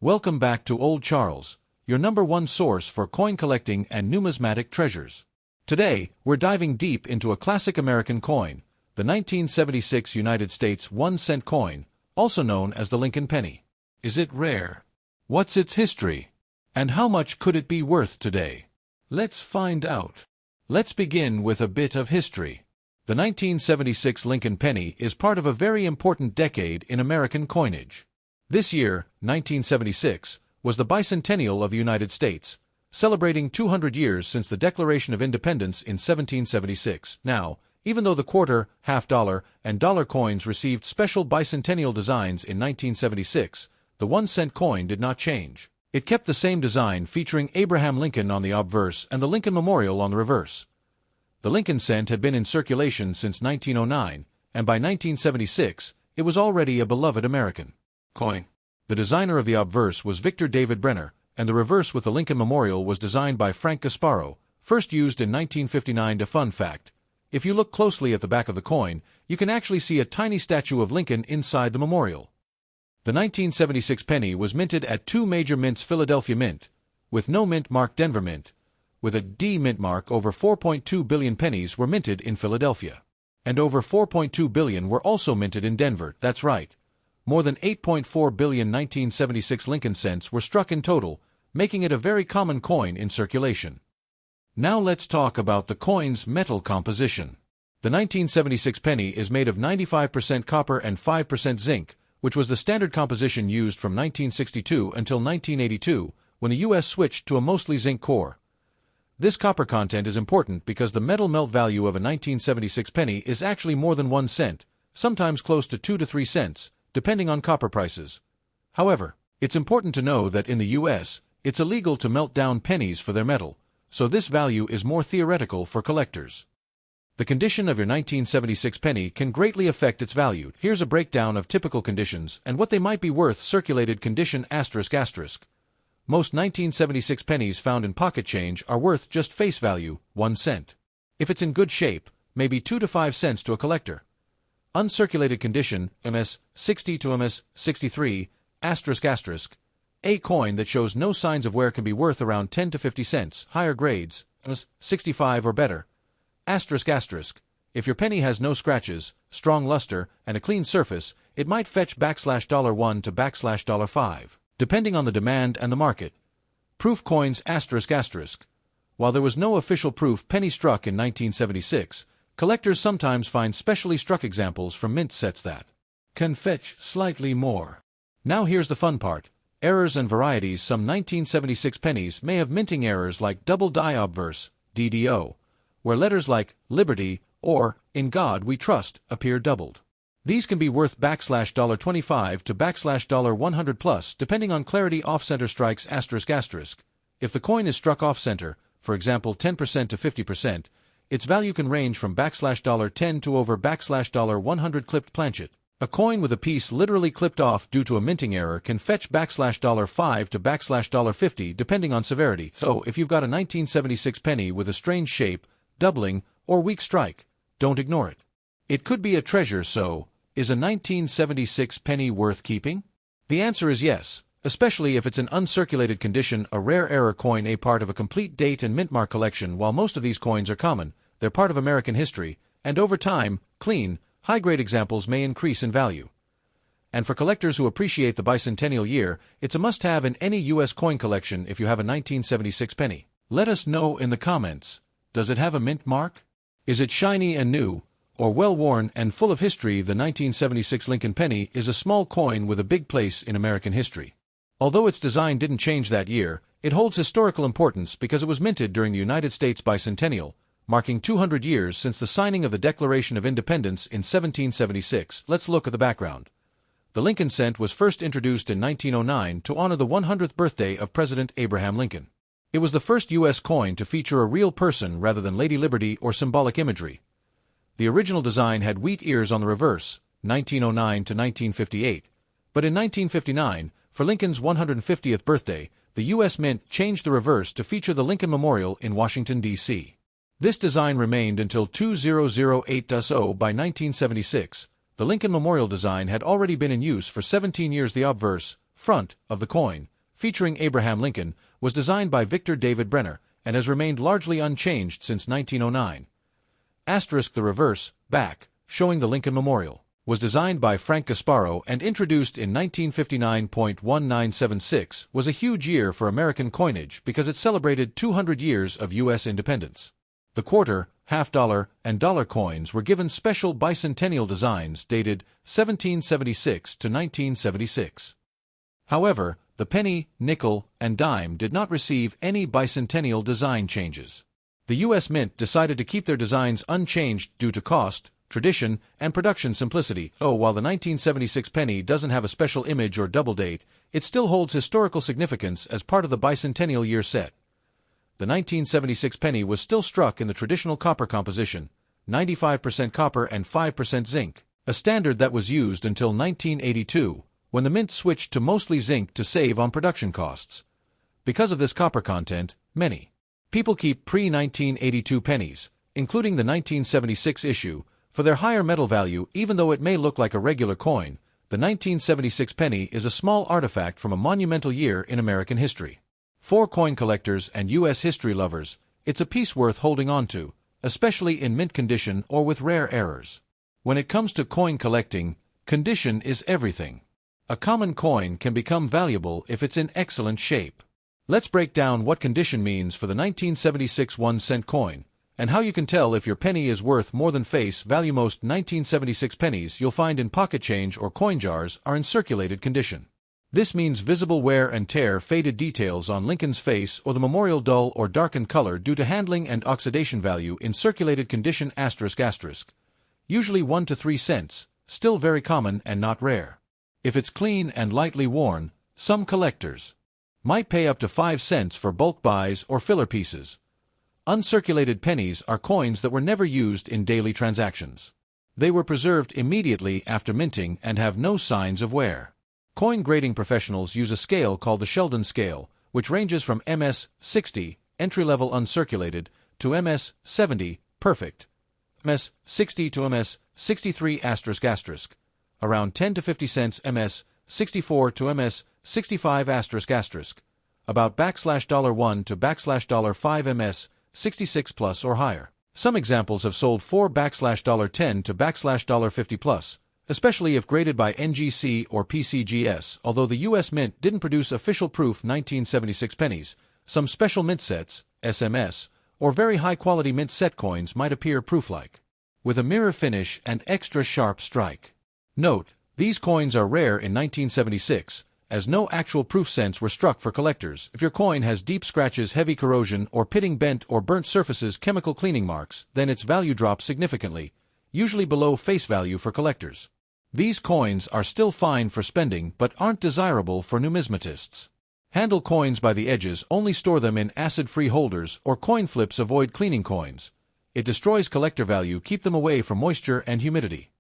Welcome back to Old Charles, your #1 source for coin collecting and numismatic treasures. Today, we're diving deep into a classic American coin, the 1976 United States 1-cent coin, also known as the Lincoln penny. Is it rare? What's its history? And how much could it be worth today? Let's find out. Let's begin with a bit of history. The 1976 Lincoln penny is part of a very important decade in American coinage. This year, 1976, was the bicentennial of the United States, celebrating 200 years since the Declaration of Independence in 1776. Now, even though the quarter, half-dollar, and dollar coins received special bicentennial designs in 1976, the 1-cent coin did not change. It kept the same design featuring Abraham Lincoln on the obverse and the Lincoln Memorial on the reverse. The Lincoln cent had been in circulation since 1909, and by 1976, it was already a beloved American coin. The designer of the obverse was Victor David Brenner, and the reverse with the Lincoln Memorial was designed by Frank Gasparo, first used in 1959. A fun fact: if you look closely at the back of the coin, you can actually see a tiny statue of Lincoln inside the memorial. The 1976 penny was minted at two major mints: Philadelphia Mint, with no mint mark; Denver Mint, with a D mint mark. Over 4.2 billion pennies were minted in Philadelphia. And over 4.2 billion were also minted in Denver. That's right. More than 8.4 billion 1976 Lincoln cents were struck in total, making it a very common coin in circulation. Now let's talk about the coin's metal composition. The 1976 penny is made of 95% copper and 5% zinc, which was the standard composition used from 1962 until 1982, when the U.S. switched to a mostly zinc core. This copper content is important because the metal melt value of a 1976 penny is actually more than 1 cent, sometimes close to 2 to 3 cents, depending on copper prices. However, it's important to know that in the U.S., it's illegal to melt down pennies for their metal, so this value is more theoretical for collectors. The condition of your 1976 penny can greatly affect its value. Here's a breakdown of typical conditions and what they might be worth. Circulated condition ***. Most 1976 pennies found in pocket change are worth just face value, 1 cent. If it's in good shape, maybe 2 to 5 cents to a collector. Uncirculated condition, MS 60 to MS 63, ***. A coin that shows no signs of wear can be worth around 10 to 50 cents. Higher grades, MS 65 or better, ***. If your penny has no scratches, strong luster, and a clean surface, it might fetch $1 to $5, depending on the demand and the market. Proof coins, ***. While there was no official proof penny struck in 1976, collectors sometimes find specially struck examples from mint sets that can fetch slightly more. Now here's the fun part: errors and varieties. Some 1976 pennies may have minting errors like double die obverse, DDO, where letters like Liberty or In God We Trust appear doubled. These can be worth $25 to $100 plus, depending on clarity. Off-center strikes, ***. If the coin is struck off-center, for example 10% to 50%, its value can range from $10 to over $100. Clipped planchet. A coin with a piece literally clipped off due to a minting error can fetch $5 to $50 depending on severity. So if you've got a 1976 penny with a strange shape, doubling, or weak strike, don't ignore it. It could be a treasure. So, is a 1976 penny worth keeping? The answer is yes, especially if it's in uncirculated condition, a rare error coin, a part of a complete date and mint mark collection. While most of these coins are common, they're part of American history, and over time, clean, high-grade examples may increase in value. And for collectors who appreciate the bicentennial year, it's a must-have in any U.S. coin collection if you have a 1976 penny. Let us know in the comments. Does it have a mint mark? Is it shiny and new, or well-worn and full of history? The 1976 Lincoln penny is a small coin with a big place in American history. Although its design didn't change that year, it holds historical importance because it was minted during the United States bicentennial, marking 200 years since the signing of the Declaration of Independence in 1776. Let's look at the background. The Lincoln cent was first introduced in 1909 to honor the 100th birthday of President Abraham Lincoln. It was the first U.S. coin to feature a real person rather than Lady Liberty or symbolic imagery. The original design had wheat ears on the reverse, 1909 to 1958, but in 1959, for Lincoln's 150th birthday, the U.S. Mint changed the reverse to feature the Lincoln Memorial in Washington, D.C. This design remained until 2008. By 1976, the Lincoln Memorial design had already been in use for 17 years. The obverse, front, of the coin featuring Abraham Lincoln, was designed by Victor David Brenner and has remained largely unchanged since 1909. The reverse, back, showing the Lincoln Memorial, was designed by Frank Gasparo and introduced in 1959.1976, was a huge year for American coinage because it celebrated 200 years of U.S. independence. The quarter, half dollar, and dollar coins were given special bicentennial designs dated 1776 to 1976. However, the penny, nickel, and dime did not receive any bicentennial design changes. The U.S. Mint decided to keep their designs unchanged due to cost, tradition, and production simplicity. While the 1976 penny doesn't have a special image or double date, it still holds historical significance as part of the bicentennial year set. The 1976 penny was still struck in the traditional copper composition, 95% copper and 5% zinc, a standard that was used until 1982, when the Mint switched to mostly zinc to save on production costs. Because of this copper content, many people keep pre-1982 pennies, including the 1976 issue, for their higher metal value. Even though it may look like a regular coin, the 1976 penny is a small artifact from a monumental year in American history. For coin collectors and U.S. history lovers, it's a piece worth holding on to, especially in mint condition or with rare errors. When it comes to coin collecting, condition is everything. A common coin can become valuable if it's in excellent shape. Let's break down what condition means for the 1976 1-cent coin, and how you can tell if your penny is worth more than face value. Most 1976 pennies you'll find in pocket change or coin jars are in circulated condition. This means visible wear and tear, faded details on Lincoln's face, or the memorial dull or darkened color due to handling and oxidation. Value in circulated condition ***, usually 1 to 3 cents, still very common and not rare. If it's clean and lightly worn, some collectors might pay up to 5 cents for bulk buys or filler pieces. Uncirculated pennies are coins that were never used in daily transactions. They were preserved immediately after minting and have no signs of wear. Coin grading professionals use a scale called the Sheldon scale, which ranges from MS-60, entry-level uncirculated, to MS-70, perfect, MS-60 to MS-63 ***, around 10 to 50 cents, MS-64 to MS-65 ***, about $1 to $5 MS-66 plus or higher. Some examples have sold for $10 to $50 plus, especially if graded by NGC or PCGS. Although the U.S. Mint didn't produce official proof 1976 pennies, some special mint sets, SMS, or very high-quality mint set coins might appear proof-like, with a mirror finish and extra sharp strike. Note, these coins are rare in 1976, as no actual proof cents were struck for collectors. If your coin has deep scratches, heavy corrosion, or pitting, bent or burnt surfaces, chemical cleaning marks, then its value drops significantly, usually below face value for collectors. These coins are still fine for spending but aren't desirable for numismatists. Handle coins by the edges, only store them in acid-free holders, or coin flips. Avoid cleaning coins. It destroys collector value. Keep them away from moisture and humidity.